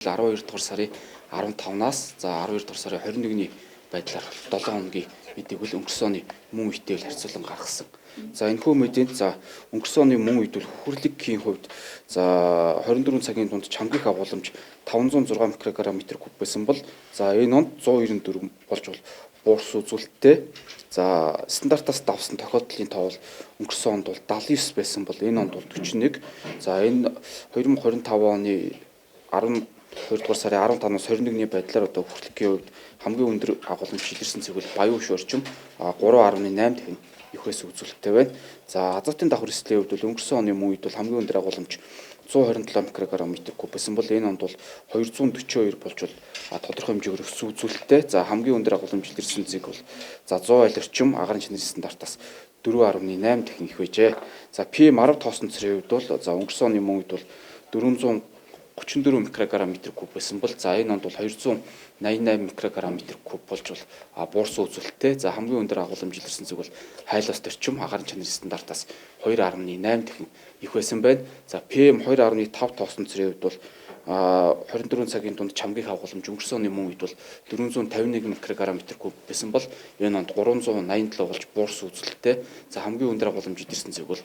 12 дугаар сарын 15-наас за 12 дугаар сарын 21-ний байдлаар 7 хоногийн мэдээг үл өнгөрсөн оны мөн үетэй харьцуулан гаргасан. За энэхүү мэдээнд за өнгөрсөн оны мөн үед хөхрөлгийн хувьд за 24 цагийн дунд чамгих агуулмж 506 микрограмм метр куб байсан бол за энэ онд 194 болж буурс үзүүлэлттэй. За стандартаас давсан тохиолдлын тоо бол өнгөрсөн онд бол 79 байсан бол энэ онд бол 41. За энэ 2025 оны 12 дугаар сарын 15-наас 21-ний байдлаар одоо хөхрөлгийн хувьд хамгийн өндөр агуулмж илэрсэн цэг бол Баян Хөш орчим 3.8 дахин ихээс үзүүлэлттэй байна. За азотын давхар эслийн хувьд бол өнгөрсөн оны мөн үед бол хамгийн өндөр агуулмж 127 микрограмм метр куб байсан бол энэ онд бол 242 болж тодорхой хэмжээгээр өссөн үзүүлэлттэй. За хамгийн өндөр агуулмж илэрсэн цэг бол за 100 айл орчим агаарын чанарын стандартаас 4.8 дахин их байжээ. За PM10 тоосон цэрийн хувьд бол за өнгөрсөн оны мөн үед бол 434 микрограмм метр куб байсан бол за энэ онд бол 288 микрограмм метр куб болж буурсан үзүүлэлттэй. За хамгийн өндөр агуулмж илэрсэн цэг бол хайлаас орчим агаарын чанарын стандартаас 2.8 дахин их байсан байна. За PM 2.5 тоосон цэрийн хувьд бол 24 цагийн дунд чамгих агуулмж өнгөрсөн оны мөн үед бол 451 микрограмм метр куб байсан бол энэ онд 387 болж буурсан үзүүлэлттэй. За хамгийн өндөр агуулмж илэрсэн цэг бол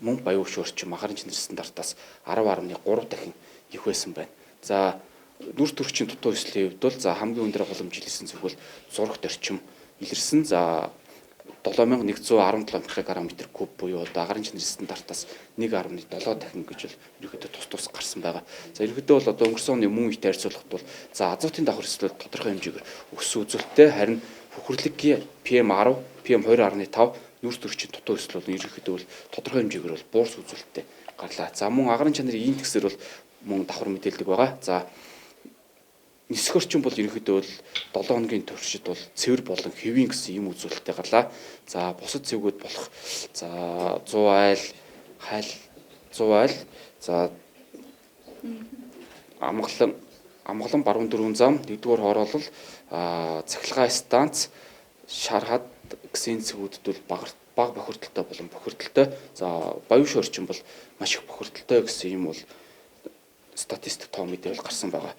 мөн Баян Хөш орчим агаарын чанарын стандартаас 10.3 дахин их байсан байна. За нүрс төрөгчийн дутуу эслийн хувьд бол за хамгийн өндөр агуулмж илэрсэн цэг бол зурагт орчим илэрсэн. За 7117 микрограмм метр куб буюу агаарын чанарын стандартаас 1.7 дахин гэж ерөнхийдөө тус гарсан байгаа. За ерөнхийдөө бол одоо өнгөрсөн оны мөн үетэй харьцуулахад бол за азотын давхар эсэл тодорхой хэмжээгээр өссөн үзүүлэлттэй, харин хөхрөлгийн PM10, PM2.5 нүрс төрөгчийн дутуу эсэл бол ерөнхийдөө бол тодорхой хэмжээгээр бол буурс үзүүлэлттэй гарлаа. За мөн агаарын чанарын индексээр бол мөн давхар мэдээлдэг байгаа. За нисэх орчин бол ерөнхийдөө бол 7 хоногийн туршид бол цэвэр болон хэвийн гэсэн юм үзүүлэлттэй гарлаа. За бусад цэвгүүд болох за 100 айл, хайл 100 айл, за амгалан баруун дөрвөн зам, 1-р хороолол, цахилгаан станц, шархад гэсэн цэвгүүдэд бол бага бохирдолтой болон бохирдолтой. За Баян Хөш орчим бол маш их бохирдолтой гэсэн юм бол статистик тоо мэдээлэл гарсан байгаа.